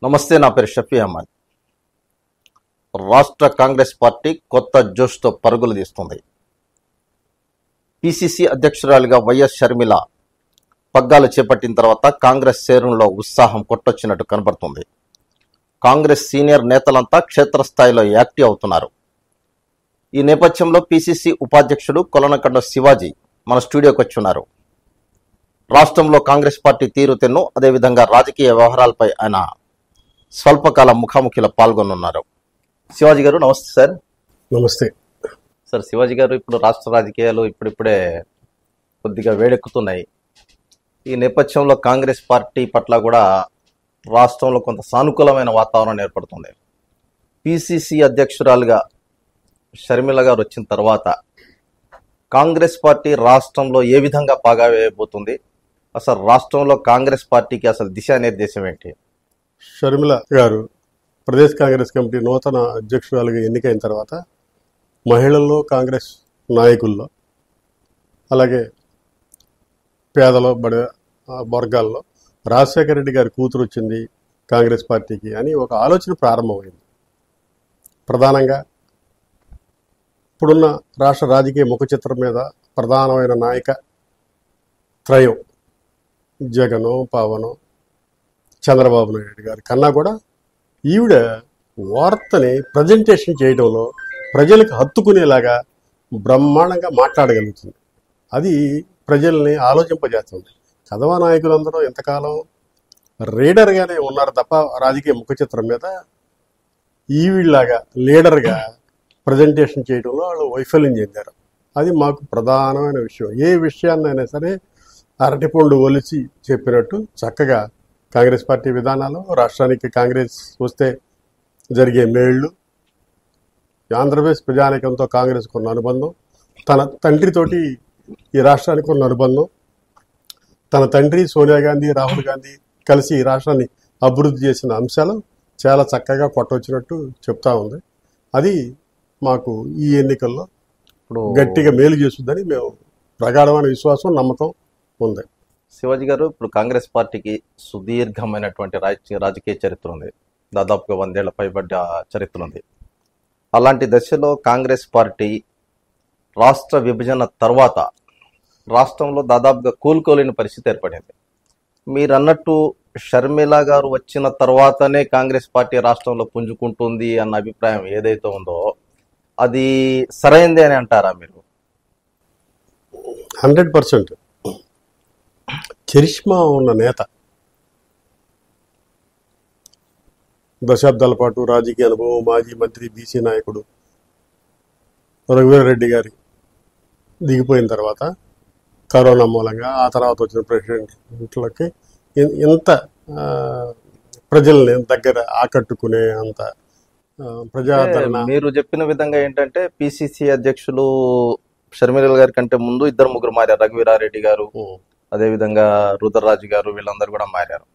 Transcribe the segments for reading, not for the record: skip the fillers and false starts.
నమస్తే, నా పేరు షఫీ అహ్మద్. రాష్ట్ర కాంగ్రెస్ పార్టీ కొత్త జోష్తో పరుగులు తీస్తుంది. పిసిసి అధ్యక్షురాలిగా వైఎస్ షర్మిల పగ్గాలు చేపట్టిన తర్వాత కాంగ్రెస్ శ్రేణుల్లో ఉత్సాహం కొట్టొచ్చినట్టు కనబడుతుంది. కాంగ్రెస్ సీనియర్ నేతలంతా క్షేత్రస్థాయిలో యాక్టివ్ అవుతున్నారు. ఈ నేపథ్యంలో పిసిసి ఉపాధ్యక్షుడు కొలనకండ శివాజీ మన స్టూడియోకి వచ్చి ఉన్నారు. రాష్ట్రంలో కాంగ్రెస్ పార్టీ తీరుతెన్ను, అదేవిధంగా రాజకీయ వ్యవహారాలపై ఆయన స్వల్పకాల ముఖాముఖిలో పాల్గొనున్నారు. శివాజీ గారు నమస్తే సార్. నమస్తే సార్. శివాజీ గారు, ఇప్పుడు రాష్ట్ర రాజకీయాలు ఇప్పుడిప్పుడే కొద్దిగా వేడెక్కుతున్నాయి. ఈ నేపథ్యంలో కాంగ్రెస్ పార్టీ పట్ల కూడా రాష్ట్రంలో కొంత సానుకూలమైన వాతావరణం ఏర్పడుతుంది. పిసిసి అధ్యక్షురాలుగా షర్మిల గారు వచ్చిన తర్వాత కాంగ్రెస్ పార్టీ రాష్ట్రంలో ఏ విధంగా పాగా వేయబోతుంది? అసలు రాష్ట్రంలో కాంగ్రెస్ పార్టీకి అసలు దిశానిర్దేశం ఏంటి? షర్మిల గారు ప్రదేశ్ కాంగ్రెస్ కమిటీ నూతన అధ్యక్షురాలుగా ఎన్నికైన తర్వాత మహిళల్లో, కాంగ్రెస్ నాయకుల్లో, అలాగే పేదలో, బడి వర్గాల్లో రాజశేఖర రెడ్డి గారి కూతురు వచ్చింది కాంగ్రెస్ పార్టీకి అని ఒక ఆలోచన ప్రారంభమైంది. ప్రధానంగా ఇప్పుడున్న రాష్ట్ర రాజకీయ ముఖ చిత్రం మీద ప్రధానమైన నాయక త్రయం జగను, పవను, చంద్రబాబు నాయుడు గారి కన్నా కూడా ఈవిడ వార్తని ప్రజెంటేషన్ చేయడంలో ప్రజలకు హత్తుకునేలాగా బ్రహ్మాండంగా మాట్లాడగలుగుతుంది. అది ప్రజల్ని ఆలోచింపజేస్తుంది. కథవా నాయకులందరూ ఇంతకాలం రీడర్గానే ఉన్నారు తప్ప రాజకీయ ముఖ చిత్రం మీద ఈవిడలాగా లీడర్గా ప్రజెంటేషన్ చేయడంలో వాళ్ళు వైఫల్యం చెందారు. అది మాకు ప్రధానమైన విషయం. ఏ విషయాన్నైనా సరే అరటిపండు ఒలిచి చెప్పినట్టు చక్కగా కాంగ్రెస్ పార్టీ విధానాలు, రాష్ట్రానికి కాంగ్రెస్ వస్తే జరిగే మేళ్లు, ఆంధ్రప్రదేశ్ ప్రజానీకంతో కాంగ్రెస్కు ఉన్న అనుబంధం, తన తండ్రితోటి ఈ రాష్ట్రానికి ఉన్న అనుబంధం, తన తండ్రి సోనియా గాంధీ, రాహుల్ గాంధీ కలిసి ఈ రాష్ట్రాన్ని అభివృద్ధి చేసిన అంశాలు చాలా చక్కగా కొట్టొచ్చినట్టు చెప్తా ఉంది. అది మాకు ఈ ఎన్నికల్లో ఇప్పుడు గట్టిగా మేలు చేస్తుందని మేము ప్రగాఢమైన విశ్వాసం, నమ్మకం ఉంది. శివాజీ గారు, ఇప్పుడు కాంగ్రెస్ పార్టీకి సుదీర్ఘమైనటువంటి రాజకీయ చరిత్ర ఉంది. దాదాపుగా 100 ఏళ్ల పైబడ్డ చరిత్ర ఉంది. అలాంటి దశలో కాంగ్రెస్ పార్టీ రాష్ట్ర విభజన తర్వాత రాష్ట్రంలో దాదాపుగా కోలుకోలేని పరిస్థితి ఏర్పడింది. మీరు అన్నట్టు షర్మిల గారు వచ్చిన తర్వాతనే కాంగ్రెస్ పార్టీ రాష్ట్రంలో పుంజుకుంటుంది అన్న అభిప్రాయం ఏదైతే ఉందో అది సరైందే అని అంటారా మీరు? 100% చరిష్మా ఉన్న నేత, దశాబ్దాల పాటు రాజకీయ అనుభవం, మాజీ మంత్రి, బీసీ నాయకుడు రఘువీరారెడ్డి గారి దిగిపోయిన తర్వాత కరోనా మూలంగా ఆ తర్వాత వచ్చిన ప్రెసిడెంట్లకి ఎంత ప్రజల్ని దగ్గర ఆకట్టుకునే అంత ప్రజాదరణ. మీరు చెప్పిన విధంగా ఏంటంటే పిసిసి అధ్యక్షులు షర్మిల గారి కంటే ముందు 2-3 మారారు. రఘువీరారెడ్డి గారు, అదేవిధంగా రుద్రరాజు గారు, వీళ్ళందరూ కూడా మారారు.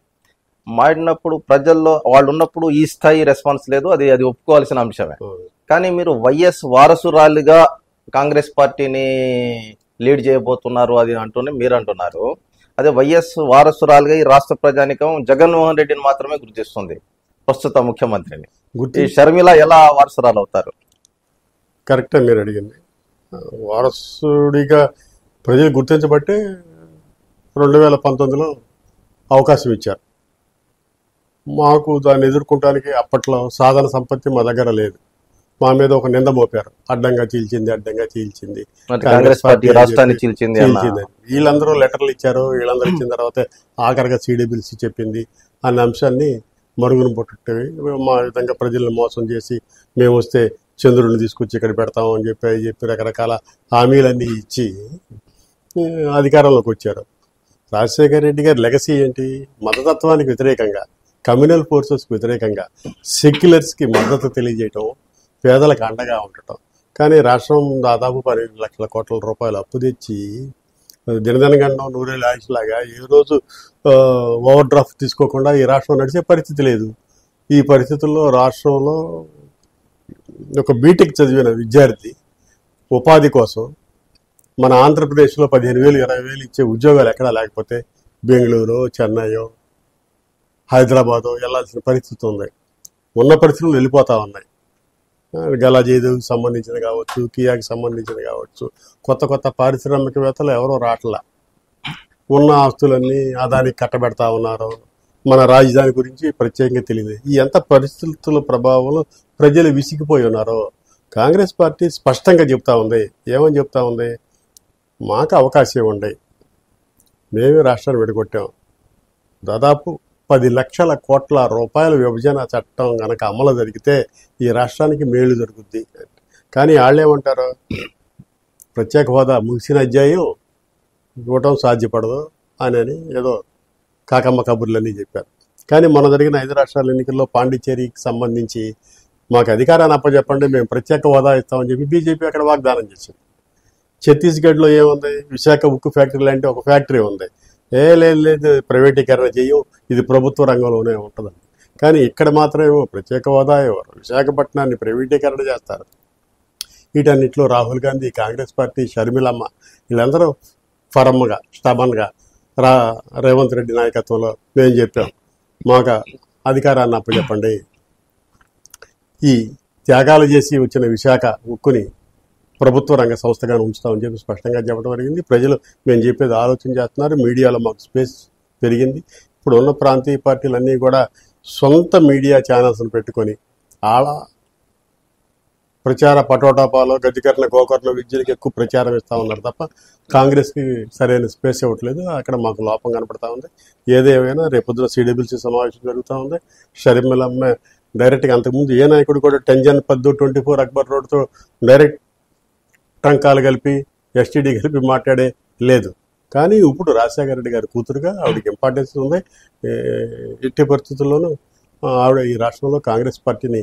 మారినప్పుడు ప్రజల్లో వాళ్ళు ఉన్నప్పుడు ఈ స్థాయి రెస్పాన్స్ లేదు. అది ఒప్పుకోవాల్సిన అంశమే. కానీ మీరు వైఎస్ వారసురాలిగా కాంగ్రెస్ పార్టీని లీడ్ చేయబోతున్నారు అది అంటూనే మీరు అంటున్నారు. అదే వైఎస్ వారసురాలిగా ఈ రాష్ట్ర ప్రజానికం జగన్మోహన్ రెడ్డిని మాత్రమే గుర్తిస్తుంది, ప్రస్తుత ముఖ్యమంత్రిని. ఈ షర్మిల ఎలా వారసురాలు అవుతారు? కరెక్టే మీరు అడిగింది. వారసుడిగా ప్రజలు గుర్తించబట్టే 2019లో అవకాశం ఇచ్చారు. మాకు దాన్ని ఎదుర్కొంటానికి అప్పట్లో సాధన సంపత్తి మా దగ్గర లేదు. మా మీద ఒక నింద మోపారు, అడ్డంగా చీల్చింది కాంగ్రెస్ పార్టీ రాష్ట్రాన్ని చీల్చింది. వీళ్ళందరూ లెటర్లు ఇచ్చారు, వీళ్ళందరూ ఇచ్చిన తర్వాత ఆఖరిగా సిడిబిల్సి చెప్పింది అన్న అంశాన్ని మరుగున పొట్టువి మా విధంగా ప్రజల్ని మోసం చేసి మేము వస్తే చంద్రుడిని తీసుకొచ్చి ఇక్కడ పెడతాం అని చెప్పి రకరకాల హామీలన్నీ ఇచ్చి అధికారంలోకి వచ్చారు. రాజశేఖర రెడ్డి గారి లెగసీ ఏంటి? మతతత్వానికి వ్యతిరేకంగా, కమ్యూనల్ ఫోర్సెస్కి వ్యతిరేకంగా సెక్యులర్స్కి మద్దతు తెలియజేయటం, పేదలకు అండగా ఉండటం. కానీ రాష్ట్రం దాదాపు 12 లక్షల కోట్ల రూపాయలు అప్పు తెచ్చి దినదినగండం నూరేళ్ళ ఆయుష్లాగా ఏ రోజు ఓవర్ డ్రాఫ్ట్ తీసుకోకుండా ఈ రాష్ట్రం నడిచే పరిస్థితి లేదు. ఈ పరిస్థితుల్లో రాష్ట్రంలో ఒక బీటెక్ చదివిన విద్యార్థి ఉపాధి కోసం మన ఆంధ్రప్రదేశ్లో 15,000 20,000 ఇచ్చే ఉద్యోగాలు ఎక్కడా లేకపోతే బెంగళూరు, చెన్నైయో, హైదరాబాదు వెళ్ళాల్సిన పరిస్థితి ఉంది. ఉన్న పరిస్థితులు వెళ్ళిపోతా ఉన్నాయి. గలాజీదుకి సంబంధించిన కావచ్చు, కియాకి సంబంధించిన కావచ్చు, కొత్త కొత్త పారిశ్రామికవేత్తలు ఎవరో రావట్లా. ఉన్న ఆస్తులన్నీ అదానికి కట్టబెడతా ఉన్నారు. మన రాజధాని గురించి ప్రత్యేకంగా తెలియదు. ఈ ఎంత పరిస్థితుల ప్రభావంలో ప్రజలు విసిగిపోయి ఉన్నారో కాంగ్రెస్ పార్టీ స్పష్టంగా చెప్తా ఉంది. ఏమని చెప్తా ఉంది? మాకు అవకాశం ఇవ్వండి, మేమే రాష్ట్రాన్ని విడగొట్టాం, దాదాపు 10 లక్షల కోట్ల రూపాయల విభజన చట్టం కనుక అమలు జరిగితే ఈ రాష్ట్రానికి మేలు జరుగుద్ది. కానీ వాళ్ళేమంటారు? ప్రత్యేక హోదా ముగిసిన అధ్యాయం ఇవ్వటం సాధ్యపడదు అని ఏదో కాకమ్మ కబుర్లన్నీ చెప్పారు. కానీ మొన్న జరిగిన 5 రాష్ట్రాల ఎన్నికల్లో పాండిచ్చేరికి సంబంధించి మాకు అధికారాన్ని అప్పచెప్పండి, మేము ప్రత్యేక హోదా ఇస్తామని చెప్పి బీజేపీ అక్కడ వాగ్దానం చేసింది. ఛత్తీస్గఢ్లో ఏముంది? విశాఖ ఉక్కు ఫ్యాక్టరీ లాంటి ఒక ఫ్యాక్టరీ ఉంది. లేదు ప్రైవేటీకరణ చేయవు, ఇది ప్రభుత్వ రంగంలోనే ఉంటుందని. కానీ ఇక్కడ మాత్రం ప్రత్యేక హోదా ఇవ్వరు, విశాఖపట్నాన్ని ప్రైవేటీకరణ చేస్తారు. వీటన్నిటిలో రాహుల్ గాంధీ, కాంగ్రెస్ పార్టీ, షర్మిలమ్మ వీళ్ళందరూ ఫరమ్గా స్టబన్గా రేవంత్ రెడ్డి నాయకత్వంలో మేము చెప్పాం, మాకు అధికారాన్ని అప్పచెప్పండి, ఈ త్యాగాలు చేసి వచ్చిన విశాఖ ఉక్కుని ప్రభుత్వ రంగ సంస్థగా ఉంచుతామని చెప్పి స్పష్టంగా చెప్పడం జరిగింది. ప్రజలు మేము చెప్పేది ఆలోచన చేస్తున్నారు. మీడియాలో మాకు స్పేస్ పెరిగింది. ఇప్పుడు ఉన్న ప్రాంతీయ పార్టీలన్నీ కూడా సొంత మీడియా ఛానల్స్ని పెట్టుకొని ఆడ ప్రచార పటోటాపాలో గజకర్ణ గోకర్ణ విద్యలకు ఎక్కువ ప్రచారం ఇస్తూ ఉన్నారు తప్ప కాంగ్రెస్కి సరైన స్పేస్ ఇవ్వట్లేదు. అక్కడ మాకు లోపం కనపడతా ఉంది. ఏదేమైనా రేపొద్దున సిడబ్ల్యూసీ సమావేశం జరుగుతూ ఉంది. షర్మిలమ్మ డైరెక్ట్గా అంతకుముందు ఏ నాయకుడు కూడా 10 జన్ 24 అక్బర్ రోడ్తో డైరెక్ట్ టంకాలు కలిపి ఎస్టీడీ కలిపి మాట్లాడే లేదు. కానీ ఇప్పుడు రాజశేఖర రెడ్డి గారి కూతురుగా ఆవిడకి ఇంపార్టెన్స్ ఉంది. ఎట్టి పరిస్థితుల్లోనూ ఆవిడ ఈ రాష్ట్రంలో కాంగ్రెస్ పార్టీని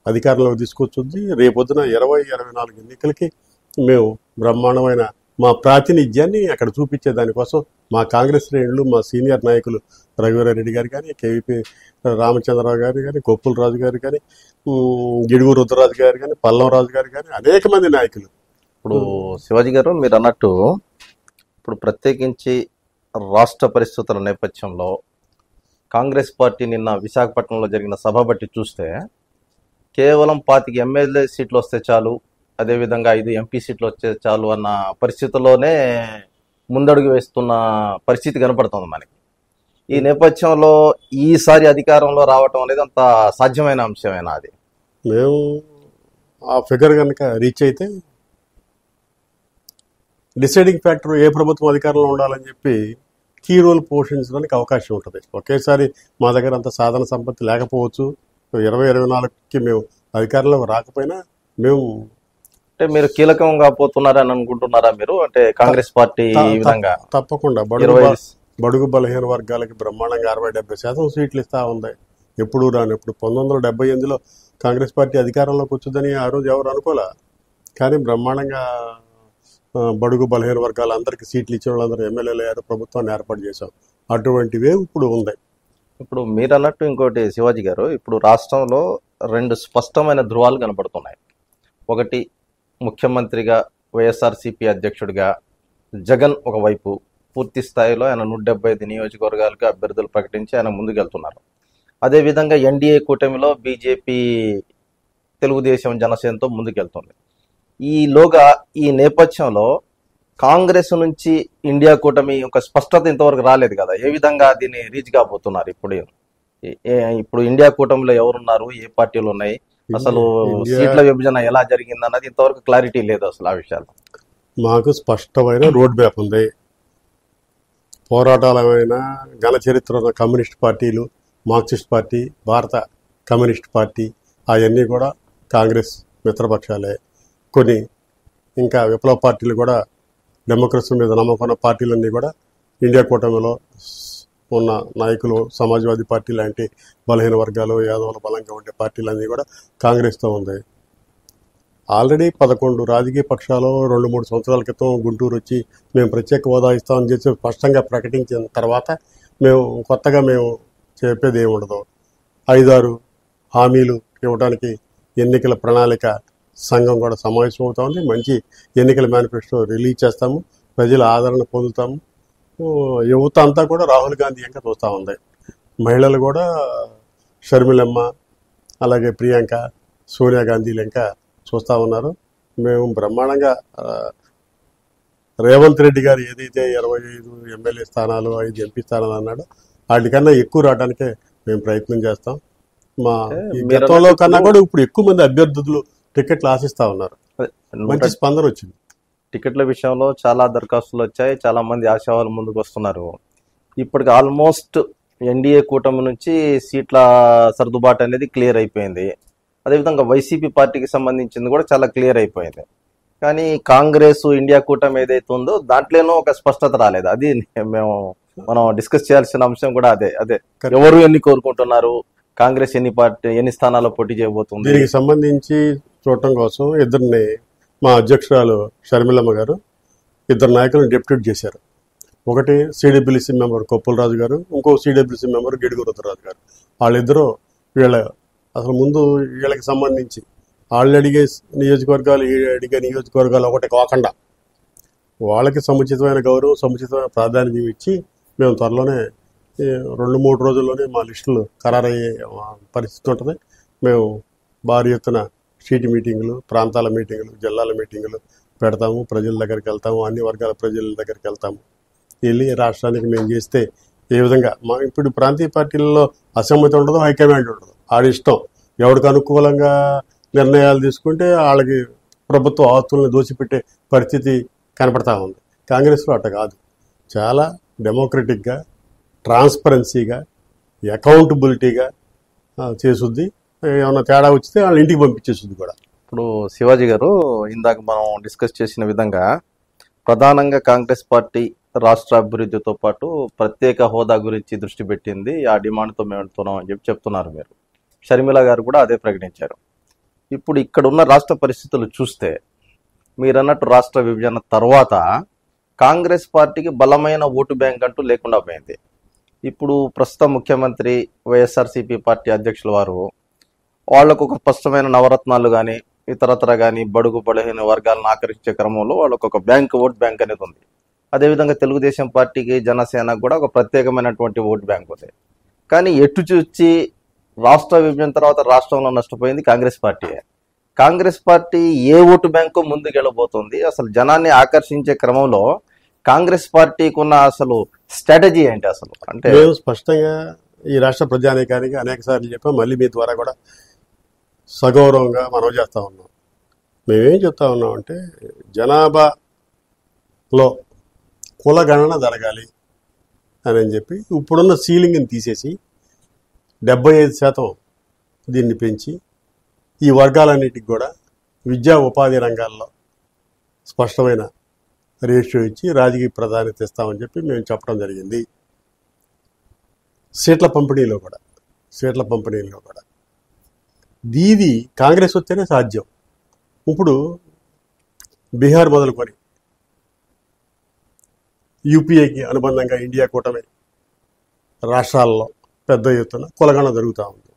అధికారంలోకి తీసుకొచ్చుంది. రేపొద్దున 2024 ఎన్నికలకి మేము బ్రహ్మాండమైన మా ప్రాతినిధ్యాన్ని అక్కడ చూపించే దానికోసం మా కాంగ్రెస్ శ్రేణులు, మా సీనియర్ నాయకులు రఘువీరారెడ్డి గారు కానీ, కేవీపీ రామచంద్రరావు గారు కానీ, కొప్పుల రాజు గారు కానీ, గిడుగు రుద్రరాజు గారు కానీ, పల్లం రాజు గారు కానీ అనేక మంది నాయకులు. ఇప్పుడు శివాజీ గారు మీరు అన్నట్టు ఇప్పుడు ప్రత్యేకించి రాష్ట్ర పరిస్థితుల నేపథ్యంలో కాంగ్రెస్ పార్టీ నిన్న విశాఖపట్నంలో జరిగిన సభ బట్టి చూస్తే కేవలం 25 ఎమ్మెల్యే సీట్లు వస్తే చాలు, అదేవిధంగా 5 ఎంపీ సీట్లు వచ్చే చాలు అన్న పరిస్థితుల్లోనే ముందడుగు వేస్తున్న పరిస్థితి కనపడుతుంది మనకి. ఈ నేపథ్యంలో ఈసారి అధికారంలో రావటం అనేది అంత సాధ్యమైన అంశమేనా? అది మేము ఆ ఫిగర్ కనుక రీచ్ అయితే డిసైడింగ్ ఫ్యాక్టర్ ఏ ప్రభుత్వం అధికారంలో ఉండాలని చెప్పి కీ రోల్ పోషించడానికి అవకాశం ఉంటుంది. ఒకేసారి మా దగ్గర అంత సాధన సంపత్తి లేకపోవచ్చు. 2024కి మేము అధికారంలో రాకపోయినా మేము అంటే మీరు కీలకంగా పోతున్నారని అనుకుంటున్నారా మీరు? అంటే కాంగ్రెస్ పార్టీ ఈ విధంగా తప్పకుండా బడుగు బలహీన వర్గాలకి బ్రహ్మాండంగా 60-70% సీట్లు ఇస్తా ఉంది. ఎప్పుడు రానప్పుడు 1978లో కాంగ్రెస్ పార్టీ అధికారంలోకి వచ్చిందని ఆ రోజు ఎవరు అనుకోలే. కానీ బ్రహ్మాండంగా బడుగు బలహీన వర్గాలందరికీ సీట్లు ఇచ్చిన వాళ్ళందరూ ఎమ్మెల్యేలు అయ్యారు, ప్రభుత్వాన్ని ఏర్పాటు చేశాం. అటువంటివే ఇప్పుడు ఉంది. ఇప్పుడు మీరు అన్నట్టు ఇంకోటి శివాజీ గారు, ఇప్పుడు రాష్ట్రంలో 2 స్పష్టమైన ధృవాలు కనపడుతున్నాయి. ఒకటి, ముఖ్యమంత్రిగా వైఎస్ఆర్సీపీ అధ్యక్షుడిగా జగన్ ఒకవైపు పూర్తి స్థాయిలో ఆయన 175 నియోజకవర్గాలకు అభ్యర్థులు ప్రకటించి ఆయన ముందుకెళ్తున్నారు. అదేవిధంగా ఎన్డీఏ కూటమిలో బీజేపీ, తెలుగుదేశం, జనసేనతో ముందుకెళ్తుంది. ఈ నేపథ్యంలో కాంగ్రెస్ నుంచి ఇండియా కూటమి ఒక స్పష్టత ఇంతవరకు రాలేదు కదా. ఏ విధంగా దీన్ని రీచ్ కాబోతున్నారు? ఇప్పుడు ఇండియా కూటమిలో ఎవరున్నారు, ఏ పార్టీలు ఉన్నాయి, అసలు సీట్ల విభజన ఎలా జరిగింది అన్నది ఇంతవరకు క్లారిటీ లేదు అసలు ఆ విషయాలు. మాకు స్పష్టమైన రోడ్ మ్యాప్ ఉంది. పోరాటాలమైన ఘన చరిత్ర ఉన్న కమ్యూనిస్ట్ పార్టీలు, మార్క్సిస్ట్ పార్టీ, భారత కమ్యూనిస్ట్ పార్టీ అవన్నీ కూడా కాంగ్రెస్ మిత్రపక్షాలే. కొన్ని ఇంకా విప్లవ పార్టీలు కూడా, డెమోక్రసీ మీద నమ్మకం పార్టీలన్నీ కూడా ఇండియా కూటమిలో ఉన్న నాయకులు, సమాజ్వాదీ పార్టీ లాంటి బలహీన వర్గాలు, యాదవుల బలంగా ఉండే పార్టీలన్నీ కూడా కాంగ్రెస్తో ఉంది. ఆల్రెడీ 11 రాజకీయ పక్షాలు 2-3 సంవత్సరాల క్రితం గుంటూరు వచ్చి మేము ప్రత్యేక హోదా ఇస్తామని చెప్పి స్పష్టంగా ప్రకటించిన తర్వాత కొత్తగా మేము చెప్పేది ఏమి ఉండదు. 5-6 హామీలు ఇవ్వడానికి ఎన్నికల ప్రణాళిక సంఘం కూడా సమావేశం అవుతా ఉంది. మంచి ఎన్నికల మేనిఫెస్టో రిలీజ్ చేస్తాము, ప్రజల ఆదరణ పొందుతాము. యువత అంతా కూడా రాహుల్ గాంధీ ఇంకా చూస్తూ ఉంది. మహిళలు కూడా షర్మిలమ్మ, అలాగే ప్రియాంక, సోనియా గాంధీలు ఇంకా చూస్తూ ఉన్నారు. మేము బ్రహ్మాండంగా రేవంత్ రెడ్డి గారు ఏదైతే 25 ఎమ్మెల్యే స్థానాలు 5 ఎంపీ స్థానాలు అన్నాడో వాటికన్నా ఎక్కువ రావడానికే మేము ప్రయత్నం చేస్తాం. మా ఈ గతంలో కన్నా కూడా ఇప్పుడు ఎక్కువ మంది అభ్యర్థులు టికెట్లు ఆశిస్తా ఉన్నారు. మంచి స్పందన వచ్చింది. టికెట్ల విషయంలో చాలా దరఖాస్తులు వచ్చాయి, చాలా మంది ఆశావాళ్ళు ముందుకు వస్తున్నారు. ఇప్పటికి ఆల్మోస్ట్ ఎన్డీఏ కూటమి నుంచి సీట్ల సర్దుబాటు అనేది క్లియర్ అయిపోయింది. అదేవిధంగా వైసీపీ పార్టీకి సంబంధించింది కూడా చాలా క్లియర్ అయిపోయింది. కానీ కాంగ్రెస్ ఇండియా కూటమి ఏదైతే ఉందో దాంట్లోనూ ఒక స్పష్టత రాలేదు. అది మనం డిస్కస్ చేయాల్సిన అంశం కూడా అదే ఎవరు ఎన్ని కోరుకుంటున్నారు, కాంగ్రెస్ ఎన్ని స్థానాల్లో పోటీ చేయబోతుంది. దీనికి సంబంధించి చూడటం కోసం ఇద్దరిని మా అధ్యక్షురాలు షర్మిలమ్మ గారు ఇద్దరు నాయకులను డెప్యూట్ చేశారు. ఒకటి సిడబ్ల్యూసీ మెంబర్ కొప్పులరాజు గారు, ఇంకో సిడబ్ల్యూసీ మెంబర్ గిడుగు రుద్రరాజు గారు. వాళ్ళిద్దరూ అసలు ముందు వీళ్ళకి సంబంధించి వాళ్ళు అడిగే నియోజకవర్గాలు ఒకటి కాకుండా వాళ్ళకి సముచితమైన గౌరవం, సముచితమైన ప్రాధాన్యం ఇచ్చి మేము త్వరలోనే 2-3 రోజుల్లోనే మా లిస్టులు ఖరారయ్యే పరిస్థితి ఉంటుంది. మేము భారీ ఎత్తున స్ట్రీట్ మీటింగులు, ప్రాంతాల మీటింగులు, జిల్లాల మీటింగులు పెడతాము. ప్రజల దగ్గరికి వెళ్తాము, అన్ని వర్గాల ప్రజల దగ్గరికి వెళ్తాము. వెళ్ళి రాష్ట్రానికి మేము చేస్తే ఏ విధంగా ఇప్పుడు ప్రాంతీయ పార్టీలలో అసమ్మతి ఉండదు, హైకమాండ్ ఉండదు. ఆడి ఇష్టం ఎవరికి అనుకూలంగా నిర్ణయాలు తీసుకుంటే వాళ్ళకి ప్రభుత్వ ఆస్తులను దోచిపెట్టే పరిస్థితి కనపడతా ఉంది. కాంగ్రెస్లో అట్ట కాదు. చాలా డెమోక్రటిక్గా, ట్రాన్స్పరెన్సీగా, అకౌంటబిలిటీగా చేసుద్ది. ఏమన్నా తేడా వచ్చితే వాళ్ళ ఇంటికి పంపించేస్తుంది కూడా. ఇప్పుడు శివాజీ గారు ఇందాక మనం డిస్కస్ చేసిన విధంగా ప్రధానంగా కాంగ్రెస్ పార్టీ రాష్ట్ర అభివృద్ధితో పాటు ప్రత్యేక హోదా గురించి దృష్టి పెట్టింది. ఆ డిమాండ్తో మేము వెళ్తున్నాం అని చెప్తున్నారు మీరు. షర్మిల గారు కూడా అదే ప్రకటించారు. ఇప్పుడు ఇక్కడ ఉన్న రాష్ట్ర పరిస్థితులు చూస్తే మీరన్నట్టు రాష్ట్ర విభజన తర్వాత కాంగ్రెస్ పార్టీకి బలమైన ఓటు బ్యాంక్ అంటూ లేకుండా పోయింది. ఇప్పుడు ప్రస్తుత ముఖ్యమంత్రి వైఎస్ఆర్సీపీ పార్టీ అధ్యక్షుల వారు వాళ్ళకు ఒక స్పష్టమైన నవరత్నాలు కానీ ఇతరత్ర కానీ బడుగు బలహీన వర్గాలను ఆకర్షించే క్రమంలో వాళ్ళకు ఒక ఓట్ బ్యాంక్ అనేది ఉంది. అదేవిధంగా తెలుగుదేశం పార్టీకి, జనసేనకు కూడా ఒక ప్రత్యేకమైనటువంటి ఓట్ బ్యాంక్ ఉంది. కానీ ఎటు చూచి రాష్ట్ర విభజన తర్వాత రాష్ట్రంలో నష్టపోయింది కాంగ్రెస్ పార్టీ. కాంగ్రెస్ పార్టీ ఏ ఓటు బ్యాంకు ముందుకెళ్ళబోతుంది? అసలు జనాన్ని ఆకర్షించే క్రమంలో కాంగ్రెస్ పార్టీకి ఉన్న అసలు స్ట్రాటజీ ఏంటి? అసలు అంటే మేము స్పష్టంగా ఈ రాష్ట్ర ప్రజానీకానికి అనేక సార్లు చెప్పాం, మళ్ళీ మీ ద్వారా కూడా సగౌరవంగా మనం చేస్తూ ఉన్నాం. మేమేం చెప్తా ఉన్నాం అంటే జనాభాలో కులగణన జరగాలి అని చెప్పి ఇప్పుడున్న సీలింగ్ని తీసేసి 75% దీన్ని పెంచి ఈ వర్గాలన్నిటికి కూడా విద్యా ఉపాధి రంగాల్లో స్పష్టమైన రేషియో ఇచ్చి రాజకీయ ప్రాధాన్యత ఇస్తామని చెప్పి మేము చెప్పడం జరిగింది. సీట్ల పంపిణీలో కూడా దీది కాంగ్రెస్ వస్తేనే సాధ్యం. ఇప్పుడు బీహార్ మొదలుకొని యూపీఏకి అనుబంధంగా ఇండియా కూటమి రాష్ట్రాల్లో పెద్ద ఎత్తున కులగణన జరుగుతూ ఉంది.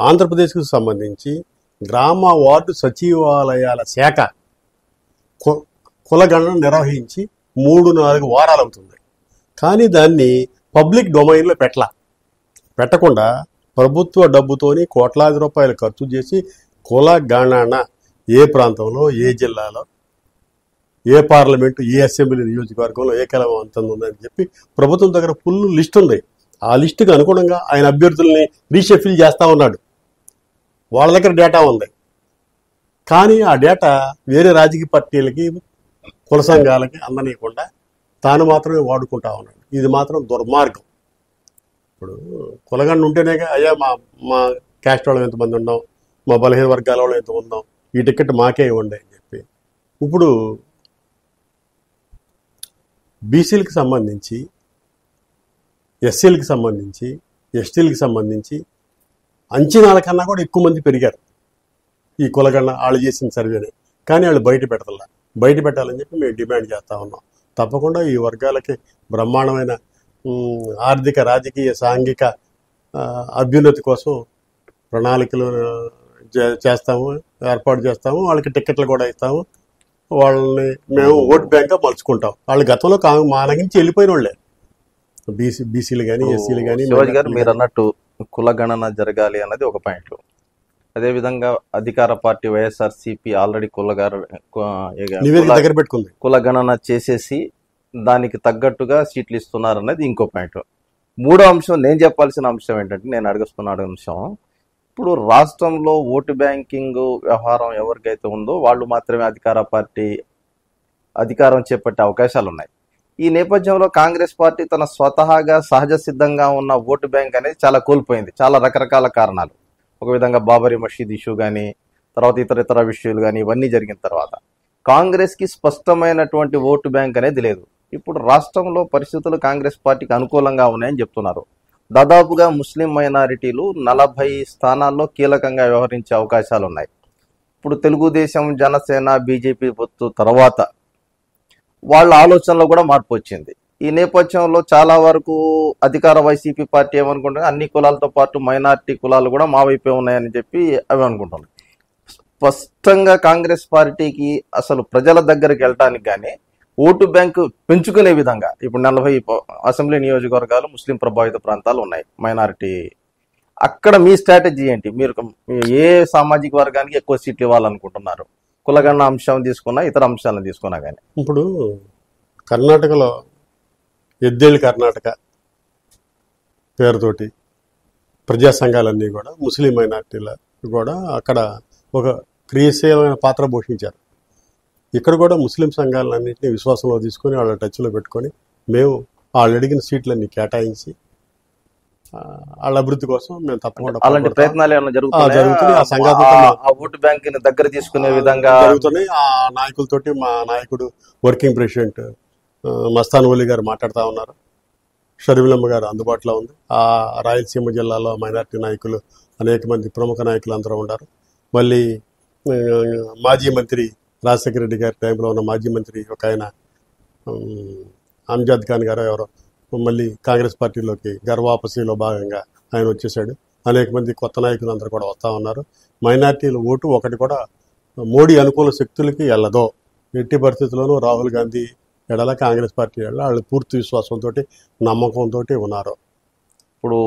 ఆంధ్రప్రదేశ్కు సంబంధించి గ్రామ వార్డు సచివాలయాల శాఖ కులగణన నిర్వహించి 3-4 వారాలు అవుతుంది. కానీ దాన్ని పబ్లిక్ డొమైన్లో పెట్టకుండా ప్రభుత్వ డబ్బుతోని కోట్లాది రూపాయలు ఖర్చు చేసి కులగణన ఏ ప్రాంతంలో, ఏ జిల్లాలో, ఏ పార్లమెంటు, ఏ అసెంబ్లీ నియోజకవర్గంలో ఏ కలం అంత ఉందని చెప్పి ప్రభుత్వం దగ్గర ఫుల్ లిస్ట్ ఉంది. ఆ లిస్టుకి అనుగుణంగా ఆయన అభ్యర్థుల్ని రీషెఫిల్ చేస్తూ ఉన్నాడు. వాళ్ళ దగ్గర డేటా ఉంది. కానీ ఆ డేటా వేరే రాజకీయ పార్టీలకి, కుల సంఘాలకి అందనీయకుండా తాను మాత్రమే వాడుకుంటా ఉన్నాడు. ఇది మాత్రం దుర్మార్గం. ఇప్పుడు కులగణన ఉంటేనే అయ్యా మా క్యాస్ట్ వాళ్ళు ఎంతమంది ఉన్నాం, మా బలహీన వర్గాల వాళ్ళు ఎంత ఉన్నాం, ఈ టికెట్ మాకే ఇవ్వండి అని చెప్పి ఇప్పుడు బీసీలకు సంబంధించి, ఎస్సీలకు సంబంధించి, ఎస్టీలకు సంబంధించి అంచనాల కన్నా కూడా ఎక్కువ మంది పెరిగారు ఈ కులగణన వాళ్ళు చేసిన సర్వేనే. కానీ వాళ్ళు బయట పెట్టాలని చెప్పి మేము డిమాండ్ చేస్తూ ఉన్నాం. తప్పకుండా ఈ వర్గాలకి బ్రహ్మాండమైన ఆర్థిక, రాజకీయ, సాంఘిక అభ్యున్నతి కోసం ప్రణాళికలు ఏర్పాటు చేస్తాము. వాళ్ళకి టికెట్లు కూడా ఇస్తాము. వాళ్ళని మేము ఓట్ బ్యాంక్గా మలుచుకుంటాం. వాళ్ళు గతంలో మా నుంచి వెళ్ళిపోయిన వాళ్ళే. బీసీలు కానీ ఎస్సీలు కానీ. శివాజీ గారు మీరు అన్నట్టు కుల గణన జరగాలి అన్నది ఒక పాయింట్. అదేవిధంగా అధికార పార్టీ వైఎస్ఆర్సీపీ ఆల్రెడీ నివేదిక దగ్గర పెట్టుకుంది, కుల గణన చేసేసి దానికి తగ్గట్టుగా సీట్లు ఇస్తున్నారు అన్నది ఇంకో పాయింట్. మూడో అంశం నేను చెప్పాల్సిన అంశం ఏంటంటే, నేను అడుగుతున్న అంశం, ఇప్పుడు రాష్ట్రంలో ఓటు బ్యాంకింగ్ వ్యవహారం ఎవరికైతే ఉందో వాళ్ళు మాత్రమే అధికార పార్టీ అధికారం చేపట్టే అవకాశాలు ఉన్నాయి. ఈ నేపథ్యంలో కాంగ్రెస్ పార్టీ తన స్వతహాగా సహజ సిద్ధంగా ఉన్న ఓటు బ్యాంక్ అనేది చాలా కోల్పోయింది, చాలా రకరకాల కారణాలు. ఒక విధంగా బాబరీ మసీద్ ఇష్యూ కానీ, తర్వాత ఇతర విషయాలు కానీ, ఇవన్నీ జరిగిన తర్వాత కాంగ్రెస్కి స్పష్టమైనటువంటి ఓటు బ్యాంక్ అనేది లేదు. ఇప్పుడు రాష్ట్రంలో పరిస్థితులు కాంగ్రెస్ పార్టీకి అనుకూలంగా ఉన్నాయని చెప్తున్నారు. దాదాపుగా ముస్లిం మైనారిటీలు 40 స్థానాల్లో కీలకంగా వ్యవహరించే అవకాశాలు ఉన్నాయి. ఇప్పుడు తెలుగుదేశం, జనసేన, బీజేపీ పొత్తు తర్వాత వాళ్ళ ఆలోచనలో కూడా మార్పు వచ్చింది. ఈ నేపథ్యంలో చాలా వరకు అధికార వైసీపీ పార్టీ ఏమనుకుంటుంది, అన్ని కులాలతో పాటు మైనారిటీ కులాలు కూడా మా వైపే ఉన్నాయని చెప్పి అవి అనుకుంటున్నాయి. స్పష్టంగా కాంగ్రెస్ పార్టీకి అసలు ప్రజల దగ్గరికి వెళ్ళడానికి కానీ ఓటు బ్యాంకు పెంచుకునే విధంగా ఇప్పుడు 40 అసెంబ్లీ నియోజకవర్గాలు ముస్లిం ప్రభావిత ప్రాంతాలు ఉన్నాయి, మైనారిటీ. అక్కడ మీ స్ట్రాటజీ ఏంటి? మీరు ఏ సామాజిక వర్గానికి ఎక్కువ సీట్లు ఇవ్వాలనుకుంటున్నారు? కులగణ అంశం తీసుకున్నా, ఇతర అంశాలను తీసుకున్నా కానీ. ఇప్పుడు కర్ణాటకలో ఎద్దేళ్ళు కర్ణాటక పేరుతోటి ప్రజా సంఘాలన్నీ కూడా ముస్లిం మైనార్టీల కూడా అక్కడ ఒక క్రియాశీలమైన పాత్ర పోషించారు. ఇక్కడ కూడా ముస్లిం సంఘాలన్నింటినీ విశ్వాసంలో తీసుకొని వాళ్ళ టచ్లో పెట్టుకొని మేము వాళ్ళు అడిగిన సీట్లన్నీ కేటాయించి వాళ్ళ అభివృద్ధి కోసం మేము తప్పకుండా అలాంటి ప్రయత్నాలు ఏమైనా జరుగుతున్నాయి? ఆ సంఘాలతో ఓటు బ్యాంక్ ని దగ్గర తీసుకునే విధంగా జరుగుతున్నాయి. ఆ నాయకులతోటి మా నాయకుడు వర్కింగ్ ప్రెసిడెంట్ మస్తాన్ వలీ గారు మాట్లాడుతూ ఉన్నారు. షర్మిలమ్మ గారు అందుబాటులో ఉంది. ఆ రాయలసీమ జిల్లాలో మైనార్టీ నాయకులు అనేక మంది ప్రముఖ నాయకులు అందరూ ఉన్నారు. మళ్ళీ మాజీ మంత్రి రాజశేఖర రెడ్డి గారి టైంలో ఉన్న మాజీ మంత్రి ఒక ఆయన అంజాద్ ఖాన్ గారు ఎవరో మళ్ళీ కాంగ్రెస్ పార్టీలోకి గర్వాపసీలో భాగంగా ఆయన వచ్చేసాడు. అనేక మంది కొత్త నాయకులు అందరూ కూడా వస్తూ ఉన్నారు. మైనార్టీల ఓటు ఒకటి కూడా మోడీ అనుకూల శక్తులకి వెళ్ళదో. ఎట్టి పరిస్థితుల్లోనూ రాహుల్ గాంధీ ఎడల కాంగ్రెస్ పార్టీ ఎడల వాళ్ళు పూర్తి విశ్వాసంతో నమ్మకంతో ఉన్నారు. ఇప్పుడు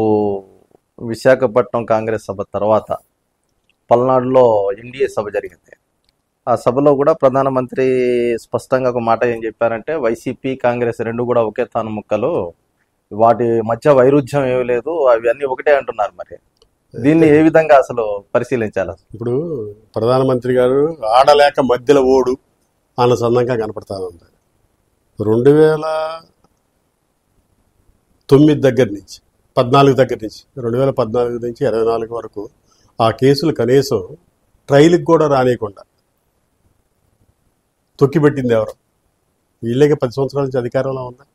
విశాఖపట్నం కాంగ్రెస్ సభ తర్వాత పల్నాడులో ఎన్డీఏ సభ జరిగింది. ఆ సభలో కూడా ప్రధానమంత్రి స్పష్టంగా ఒక మాట ఏం చెప్పారంటే, వైసీపీ కాంగ్రెస్ రెండు కూడా ఒకే తాను ముక్కలు, వాటి మధ్య వైరుధ్యం ఏమీ లేదు, అవి అన్నీ ఒకటే అంటున్నారు. మరి దీన్ని ఏ విధంగా అసలు పరిశీలించాలి? ఇప్పుడు ప్రధానమంత్రి గారు ఆడలేక మధ్యలో ఓడు అన్న సందంగా కనపడతా ఉంది. 2009 దగ్గర నుంచి 14 దగ్గర నుంచి 2014 నుంచి 24 వరకు ఆ కేసులు కనీసం ట్రయల్కి కూడా రానియకుండా తొక్కిపెట్టింది ఎవరు? వీళ్ళకి 10 సంవత్సరాల నుంచి అధికారంలో ఉంది.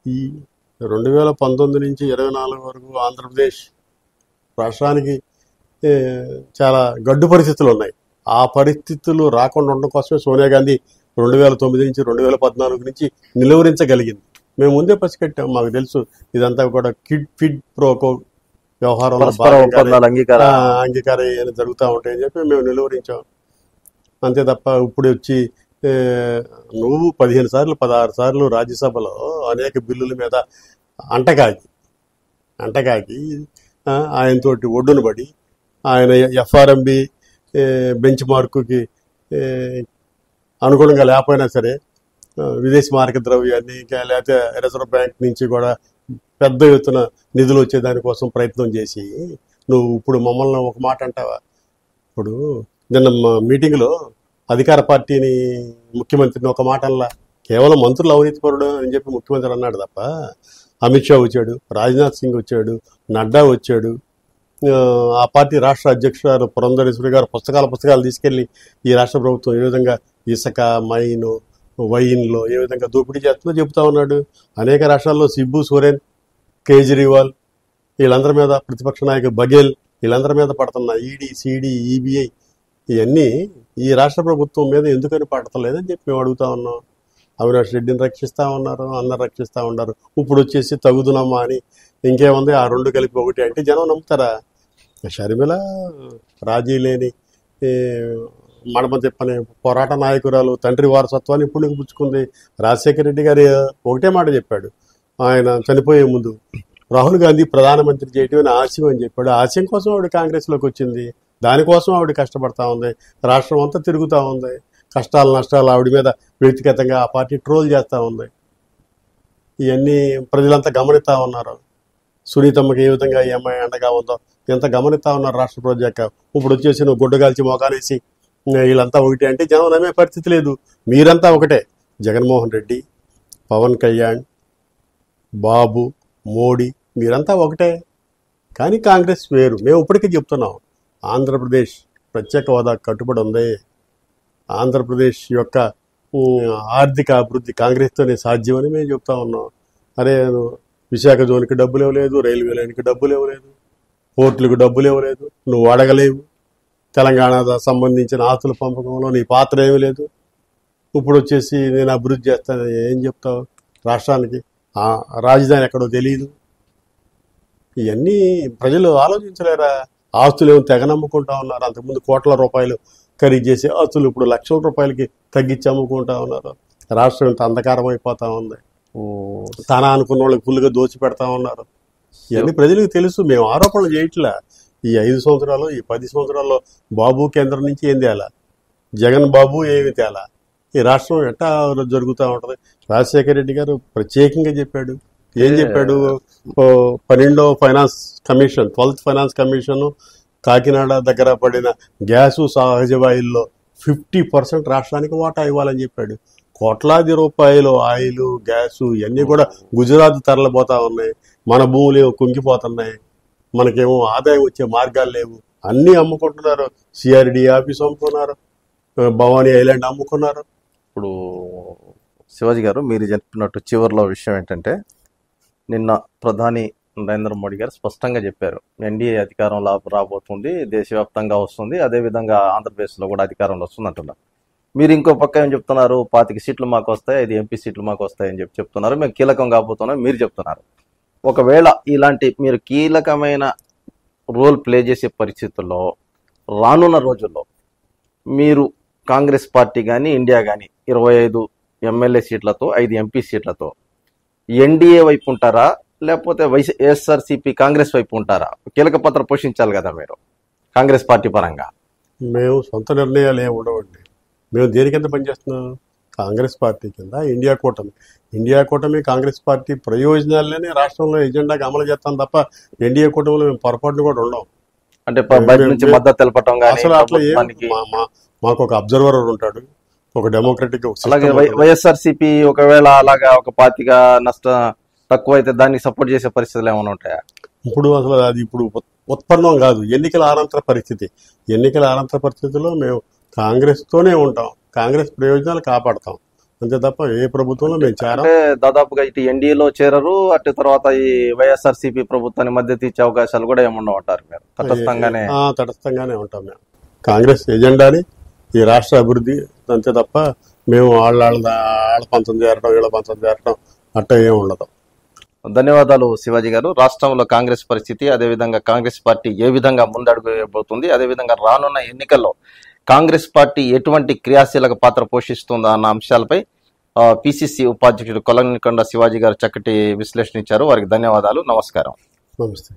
ఈ 2019 నుంచి 24 వరకు ఆంధ్రప్రదేశ్ రాష్ట్రానికి చాలా గడ్డు పరిస్థితులు ఉన్నాయి. ఆ పరిస్థితులు రాకుండా ఉండడం కోసమే సోనియా గాంధీ 2009 నుంచి 2014 నుంచి నిలువరించగలిగింది. మేము ముందే పసిగట్టాం, మాకు తెలుసు ఇదంతా కూడా ఫిడ్ ప్రోకో వ్యవహారంలో అంగీకారం జరుగుతూ ఉంటాయని చెప్పి మేము నిలువరించాం. అంతే తప్ప ఇప్పుడు వచ్చి నువ్వు 15 సార్లు 16 సార్లు రాజ్యసభలో అనేక బిల్లుల మీద అంటకాగి ఆయనతోటి ఒడ్డున పడి ఆయన ఎఫ్ఆర్ఎంబి బెంచ్ మార్కుకి అనుగుణంగా లేకపోయినా సరే విదేశీ మారక ద్రవ్యాన్ని లేకపోతే రిజర్వ్ బ్యాంక్ నుంచి కూడా పెద్ద ఎత్తున నిధులు వచ్చే దానికోసం ప్రయత్నం చేసి నువ్వు ఇప్పుడు మమ్మల్ని ఒక మాట అంటావా? ఇప్పుడు నిన్న మీటింగ్లో అధికార పార్టీని ముఖ్యమంత్రిని ఒక మాట అలా కేవలం మంత్రులు అవినీతిపరుడు అని చెప్పి ముఖ్యమంత్రి అన్నాడు తప్ప అమిత్ షా వచ్చాడు, రాజ్నాథ్ సింగ్ వచ్చాడు, నడ్డా వచ్చాడు, ఆ పార్టీ రాష్ట్ర అధ్యక్షురాలు పురంధరేశ్వరి గారు పుస్తకాలు తీసుకెళ్లి ఈ రాష్ట్ర ప్రభుత్వం ఏ విధంగా ఇసుక మైను వైన్లో ఏ విధంగా దోపిడీ చేస్తుందో చెబుతా ఉన్నాడు. అనేక రాష్ట్రాల్లో సిబ్బు సోరెన్, కేజ్రీవాల్ వీళ్ళందరి మీద, ప్రతిపక్ష నాయకుడు బఘేల్ వీళ్ళందరి మీద పడుతున్న ఈడీ, సిడి, ఈబీఐ ఇవన్నీ ఈ రాష్ట్ర ప్రభుత్వం మీద ఎందుకని పడతలేదని చెప్పి మేము అడుగుతా ఉన్నాం. అవినాష్ రెడ్డిని రక్షిస్తూ ఉన్నారు, అందరు రక్షిస్తూ ఉన్నారు. ఇప్పుడు వచ్చేసి తగుదునమ్మా అని ఇంకేముంది ఆ రెండు కలిపి ఒకటి అంటే జనం నమ్ముతారా? షర్మిల రాజీ లేని మడమ తిప్పని పోరాట నాయకురాలు, తండ్రి వారసత్వాన్ని ఇప్పుడు పుచ్చుకుంది. రాజశేఖర రెడ్డి గారు ఒకటే మాట చెప్పాడు, ఆయన చనిపోయే ముందు రాహుల్ గాంధీ ప్రధానమంత్రి చేయటమే నా ఆశయం అని చెప్పాడు. ఆశయం కోసం ఆవిడ కాంగ్రెస్లోకి వచ్చింది. దానికోసం ఆవిడ కష్టపడతా ఉంది. రాష్ట్రం అంతా తిరుగుతూ ఉంది. కష్టాలు నష్టాలు ఆవిడ మీద వ్యక్తిగతంగా ఆ పార్టీ ట్రోల్ చేస్తూ ఉంది. ఇవన్నీ ప్రజలంతా గమనిస్తూ ఉన్నారు. సునీతమ్మకి ఏ విధంగా ఈ అమ్మాయి అండగా ఉందో ఎంత గమనిస్తూ ఉన్నారు రాష్ట్ర ప్రజాక. ఇప్పుడు వచ్చేసి నువ్వు గుడ్డగాల్చి మోకానేసి వీళ్ళంతా ఒకటే అంటే జనం నమ్మే పరిస్థితి లేదు. మీరంతా ఒకటే. జగన్మోహన్ రెడ్డి, పవన్ కళ్యాణ్, బాబు, మోడీ మీరంతా ఒకటే. కానీ కాంగ్రెస్ వేరు. మేము ఇప్పటికీ చెప్తున్నాం, ఆంధ్రప్రదేశ్ ప్రత్యేక హోదా కట్టుబడి ఉంది. ఆంధ్రప్రదేశ్ యొక్క ఆర్థిక అభివృద్ధి కాంగ్రెస్తోనే సాధ్యమని మేము చెప్తా ఉన్నాం. అరే విశాఖ జోన్కి డబ్బులు ఇవ్వలేదు, రైల్వే లైన్కి డబ్బులు ఇవ్వలేదు, పోర్టులకు డబ్బులు ఇవ్వలేదు, నువ్వు అడగలేవు. తెలంగాణ సంబంధించిన ఆస్తుల పంపకంలో నీ పాత్ర ఏమీ లేదు. ఇప్పుడు వచ్చేసి నేను అభివృద్ధి చేస్తాను ఏం చెప్తావు? రాష్ట్రానికి రాజధాని ఎక్కడో తెలియదు. ఇవన్నీ ప్రజలు ఆలోచించలేరా? ఆస్తులు ఏమో తెగ నమ్ముకుంటా ఉన్నారు. అంతకుముందు కోట్ల రూపాయలు ఖరీదు చేసే ఆస్తులు ఇప్పుడు లక్షల రూపాయలకి తగ్గించి అమ్ముకుంటా ఉన్నారు. రాష్ట్రం ఇంత అంధకారం అయిపోతా ఉంది. తన అనుకున్న వాళ్ళకి ఫుల్గా దోచి పెడతా ఉన్నారు. ఇవన్నీ ప్రజలకు తెలుసు. మేము ఆరోపణలు చేయట్లా. ఈ 5 సంవత్సరాలు ఈ 10 సంవత్సరాల్లో బాబు కేంద్రం నుంచి ఏం తేలా, జగన్ బాబు ఏమి తేలా, ఈ రాష్ట్రం ఎట్టా జరుగుతూ ఉంటుంది. రాజశేఖర రెడ్డి గారు ప్రత్యేకంగా చెప్పాడు. ఏం చెప్పాడు? 12వ finance commission, 12th finance commission Kakinada దగ్గర పడిన గ్యాసు సహజ వాయుల్లో 50% రాష్ట్రానికి వాటా ఇవ్వాలని చెప్పాడు. కోట్లాది రూపాయలు ఆయిల్, గ్యాసు ఇవన్నీ కూడా గుజరాత్ తరలిపోతా ఉన్నాయి. మన భూములు కుంగిపోతున్నాయి. మనకేమో ఆదాయం వచ్చే మార్గాలు లేవు. అన్నీ అమ్ముకుంటున్నారు. సిఆర్డి ఆఫీస్ అమ్ముకున్నారు, భవానీ ఐలాండ్ అమ్ముకున్నారు. ఇప్పుడు శివాజీ గారు మీరు చెప్పినట్టు చివరిలో విషయం ఏంటంటే, నిన్న ప్రధాని నరేంద్ర మోడీ గారు స్పష్టంగా చెప్పారు, ఎన్డీఏ అధికారంలో రాబోతుంది, దేశవ్యాప్తంగా వస్తుంది, అదేవిధంగా ఆంధ్రప్రదేశ్లో కూడా అధికారంలో వస్తుంది అంటున్నారు. మీరు ఇంకో పక్క ఏం చెప్తున్నారు? 25 సీట్లు మాకు వస్తాయి, 5 ఎంపీ సీట్లు మాకు వస్తాయని చెప్తున్నారు. మేము కీలకం కాబోతున్నాం మీరు చెప్తున్నారు. ఒకవేళ ఇలాంటి మీరు కీలకమైన రోల్ ప్లే చేసే పరిస్థితుల్లో రానున్న రోజుల్లో మీరు కాంగ్రెస్ పార్టీ కానీ ఇండియా కానీ 25 ఎమ్మెల్యే సీట్లతో 5 ఎంపీ సీట్లతో ఎన్డీఏ వైపు ఉంటారా, లేకపోతే వైఎస్ఆర్సీపీ కాంగ్రెస్ వైపు ఉంటారా? కీలక పాత్ర పోషించాలి కదా మీరు కాంగ్రెస్ పార్టీ పరంగా. మేము సొంత నిర్ణయాలు ఏమి ఉండవండి. మేము దేని కింద పనిచేస్తున్నాం? కాంగ్రెస్ పార్టీ కింద ఇండియా కూటమి కాంగ్రెస్ పార్టీ ప్రయోజనాలనే రాష్ట్రంలో ఎజెండాగా అమలు చేస్తాం తప్ప ఎన్డీఏ కూటమిలో మేము పొరపాటు కూడా ఉండవు. అంటే బయట నుంచి మద్దతు తెలపటం అసలు అట్లా మాకు ఒక అబ్జర్వర్ ఉంటాడు, ఒక డెమోక్రటిక్. అలాగే వైఎస్ఆర్సీపీ ఒకవేళ అలాగా ఒక పార్టీగా తక్కువ అయితే దానికి సపోర్ట్ చేసే పరిస్థితులు ఏమైనా ఉంటాయా? ఇప్పుడు అసలు అది ఇప్పుడు ఉత్పన్నం కాదు. ఎన్నికల అనంతర పరిస్థితిలో మేము కాంగ్రెస్ తోనే ఉంటాం. కాంగ్రెస్ ప్రయోజనాలు కాపాడతాం అంతే తప్ప ఏ ప్రభుత్వంలో మేము చేరాం. దాదాపుగా ఇటు ఎన్డీఏలో చేరరు, అటు తర్వాత ఈ వైఎస్ఆర్సీపీ ప్రభుత్వాన్ని మద్దతు ఇచ్చే అవకాశాలు కూడా ఏమన్నా ఉంటారు? మీరు తటస్థంగానే ఉంటాం. మేము కాంగ్రెస్ ఎజెండాని, ఈ రాష్ట్ర అభివృద్ధి అంతే తప్ప మేము వాళ్ళ పంచం చేరడం, వీళ్ళ పంచం చేరడం అట్ట ఏమి ఉండదు. ధన్యవాదాలు శివాజీ గారు. రాష్ట్రంలో కాంగ్రెస్ పరిస్థితి, అదేవిధంగా కాంగ్రెస్ పార్టీ ఏ విధంగా ముందడుగు వేయబోతుంది, అదేవిధంగా రానున్న ఎన్నికల్లో కాంగ్రెస్ పార్టీ ఎటువంటి క్రియాశీలక పాత్ర పోషిస్తుందా అన్న అంశాలపై పిసిసి ఉపాధ్యక్షుడు కొలనికొండ శివాజీ గారు చక్కటి విశ్లేషణ ఇచ్చారు. వారికి ధన్యవాదాలు. నమస్కారం. నమస్తే.